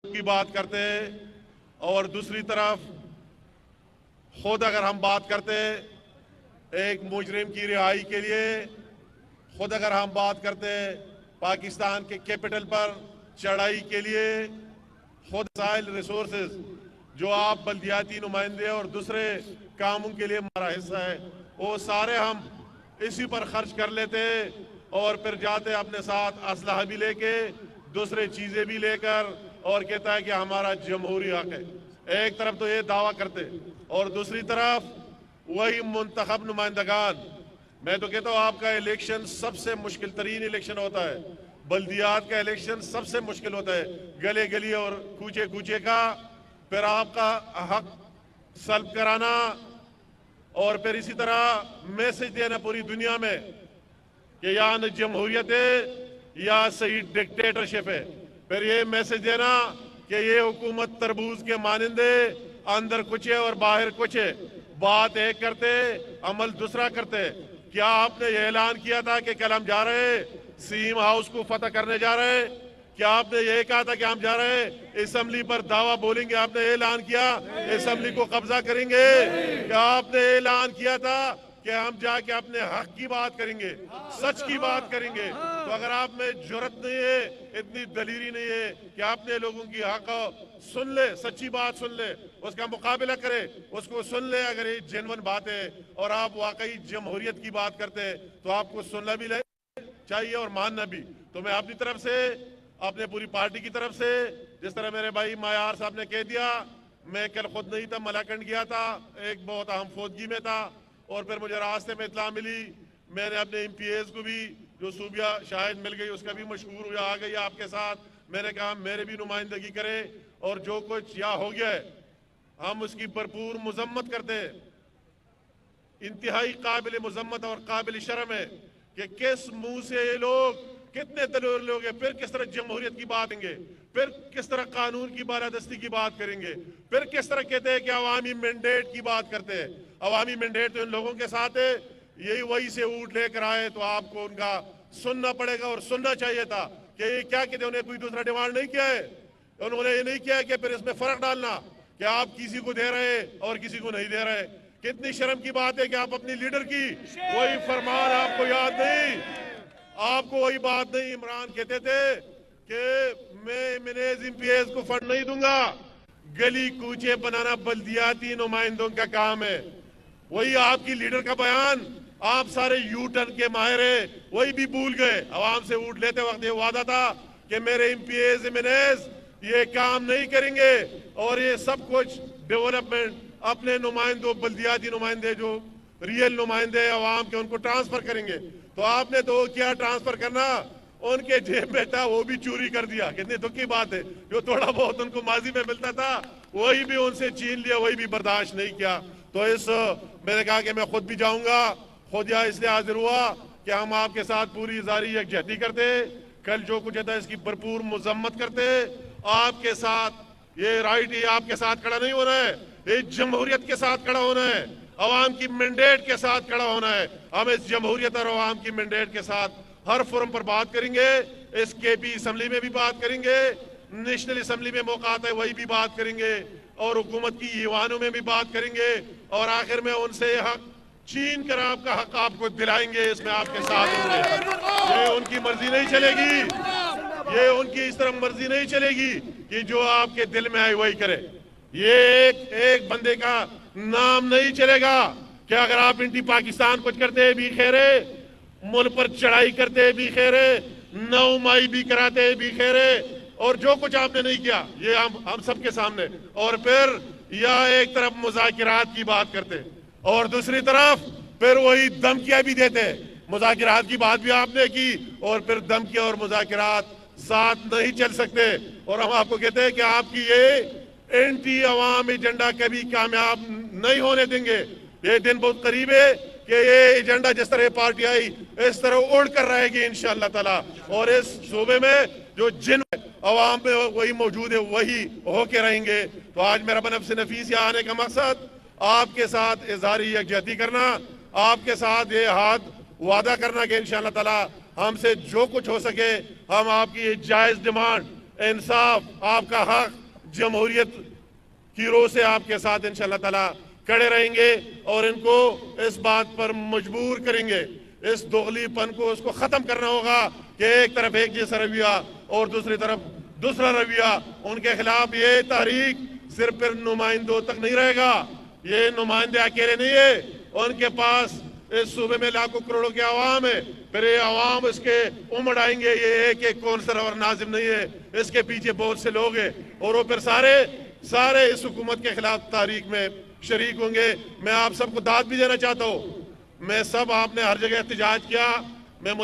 की बात करते और दूसरी तरफ खुद अगर हम बात करते एक मुजरिम की रिहाई के लिए, खुद अगर हम बात करते पाकिस्तान के कैपिटल पर चढ़ाई के लिए, खुद साइल रिसोर्सेज जो आप बल्दियाती नुमाइंदे और दूसरे कामों के लिए हमारा हिस्सा है, वो सारे हम इसी पर खर्च कर लेते और फिर जाते अपने साथ असलहा भी लेके, दूसरे चीजें भी लेकर, और कहता है कि हमारा जमहूरी हक है। एक तरफ तो ये दावा करते और दूसरी तरफ वही मुंतखब नुमाइंदगान। मैं तो कहता हूँ आपका इलेक्शन सबसे मुश्किल तरीन इलेक्शन होता है, बल्दियात का इलेक्शन सबसे मुश्किल होता है, गले गली और कूचे कूचे का, फिर आपका हक सल्ब कराना और फिर इसी तरह मैसेज देना पूरी दुनिया में कि या न जमहूरियत है या सही डिक्टेटरशिप है। फिर ये मैसेज देना कि ये हुकूमत तरबूज के मानिंदे, अंदर कुछ है और बाहर कुछ है, बात एक करते अमल दूसरा करते। क्या आपने ये ऐलान किया था कि कल हम जा रहे हैं सीम हाउस को फतह करने जा रहे हैं? क्या आपने ये कहा था कि हम जा रहे हैं असेंबली पर दावा बोलेंगे? आपने ऐलान किया असेंबली को कब्जा करेंगे? क्या आपने ऐलान किया था कि हम जाके अपने हक की बात करेंगे, सच की बात करेंगे? तो अगर आप में जुर्रत नहीं है, इतनी दलीरी नहीं है कि आपने लोगों की हक सुन ले, सच्ची बात सुन ले, उसका मुकाबला करे, उसको सुन ले, अगर ये जेन्युइन बात है और आप वाकई जमहूरियत की बात करते हैं तो आपको सुनना भी चाहिए और मानना भी। तो मैं अपनी तरफ से, अपने पूरी पार्टी की तरफ से, जिस तरह मेरे भाई मायार साहब ने कह दिया, मैं कल खुद नहीं था, मलाकंड गया था, एक बहुत अहम फौजगी में था और फिर मुझे रास्ते में इतला मिली, मैंने अपने MPAs को भी जो सूबिया शायद मिल गई उसका भी मशहूर हुआ आ गई आपके साथ। मैंने कहा मेरे भी नुमाइंदगी करे और जो कुछ या हो गया है हम उसकी भरपूर मजम्मत करते हैं। इंतहाई काबिल मजम्मत और काबिल शर्म है कि किस मुंह से ये लोग, कितने दलेर लोग हैं, फिर किस तरह जमहूरियत की बात करेंगे, फिर किस तरह कानून की बालादस्ती की बात करेंगे, फिर किस तरह कहते हैं कि अवामी मैंडेट की बात करते हैं। अवामी मैंडेट तो इन लोगों के साथ है, यही वही से ऊँट लेकर आए तो आपको उनका सुनना पड़ेगा और सुनना चाहिए था कि ये क्या कहते हैं। उन्हें कोई दूसरा डिमांड नहीं किया है, उन्होंने ये नहीं किया कि फिर इसमें फर्क डालना कि आप किसी को दे रहे और किसी को नहीं दे रहे। कितनी शर्म की बात है कि आप अपनी लीडर की वही फरमान आपको याद नहीं, आपको वही बात नहीं। इमरान कहते थे कि मैं मिनेज MPAs को फंड नहीं दूंगा, गली कूचे बनाना बल्दियाती नुमाइंदों का काम है। वही आपकी लीडर का बयान, आप सारे U-टर्न के माहिर है, वही भी भूल गए। आवाम से वोट लेते वक्त ये वादा था कि मेरे MPAs मिनेज ये काम नहीं करेंगे और ये सब कुछ डेवलपमेंट अपने नुमाइंदों, बल्दियाती नुमाइंदे जो रियल नुमाइंदे आवाम के, उनको ट्रांसफर करेंगे। तो आपने तो क्या ट्रांसफर करना, उनके जेब में था वो भी चोरी कर दिया। कितनी दुख की बात है, जो थोड़ा बहुत उनको माजी में मिलता था वही भी उनसे छीन लिया, वही भी बर्दाश्त नहीं किया। तो इस मैंने कहा कि मैं खुद भी जाऊंगा, खुद यहाँ इसलिए हाजिर हुआ कि हम आपके साथ पूरी जारी यकजहती करते, कल जो कुछ था इसकी भरपूर मजम्मत करते आपके साथ। ये राइट, ये आपके साथ खड़ा नहीं होना है, ये जमहूरियत के साथ खड़ा होना है, अवाम की मैंडेट के साथ खड़ा होना है। हम इस जमहूरियत और अवाम की मैंडेट के साथ हर फोरम पर बात करेंगे, इस KP असम्बली में भी बात करेंगे, नेशनल असम्बली में मौका आता है वही भी बात करेंगे और हुकूमत की ईवानों में भी बात करेंगे और आखिर में उनसे हक छीन कर आपका हक आपको दिलाएंगे। इसमें आपके साथ होंगे। ये उनकी मर्जी नहीं चलेगी, ये उनकी इस तरह मर्जी नहीं चलेगी कि जो आपके दिल में आए वही करे। ये एक बंदे का नाम नहीं चलेगा कि अगर आप इंटी पाकिस्तान कुछ करते भी खेरे, मुल्क पर चढ़ाई करते भी खेरे, नौमाई भी कराते भी खेरे, और जो कुछ आपने नहीं किया ये हम सबके सामने, और फिर या एक तरफ मुज़ाकिरात की बात करते और दूसरी तरफ फिर वही धमकियां भी देते। मुज़ाकिरात की बात भी आपने की और फिर धमकियां और मुज़ाकिरात साथ नहीं चल सकते। और हम आपको कहते हैं कि आपकी ये एंटी अवाम एजेंडा कभी कामयाब नहीं होने देंगे। ये दिन बहुत करीब है कि ये एजेंडा जिस तरह पार्टी आई इस तरह उड़ कर रहेगी इंशाअल्लाह ताला, और इस सूबे में जो जिन अवाम में वही मौजूद है वही होके रहेंगे। तो आज मेरा बनफ्स नफीस यहाँ आने का मकसद आपके साथ इज़हारी यकजहती करना, आपके साथ ये हाथ वादा करना कि इंशाअल्लाह ताला हमसे जो कुछ हो सके हम आपकी ये जायज़ डिमांड इंसाफ, आपका हक, जमहूरियत की रोह से आपके साथ इंशाअल्लाह ताला खड़े रहेंगे और इनको इस बात पर मजबूर करेंगे, इस दोगलीपन को उसको खत्म करना होगा कि एक तरफ एक जैसा रवैया और दूसरी तरफ दूसरा रवैया। उनके खिलाफ ये तहरीक सिर्फ फिर नुमाइंदों तक नहीं रहेगा, ये नुमाइंदे अकेले नहीं है, उनके पास इस सूबे में लाखों करोड़ों की आवाम है, फिर ये आवाम इसके उमड़ आएंगे। ये एक एक कौंसलर और नाजिम नहीं है, इसके पीछे बहुत से लोग हैं और वो फिर सारे इस हुकूमत के खिलाफ तारीख में शरीक होंगे। मैं आप सबको दाद भी देना चाहता हूँ, मैं सब आपने हर जगह एहतजाज किया,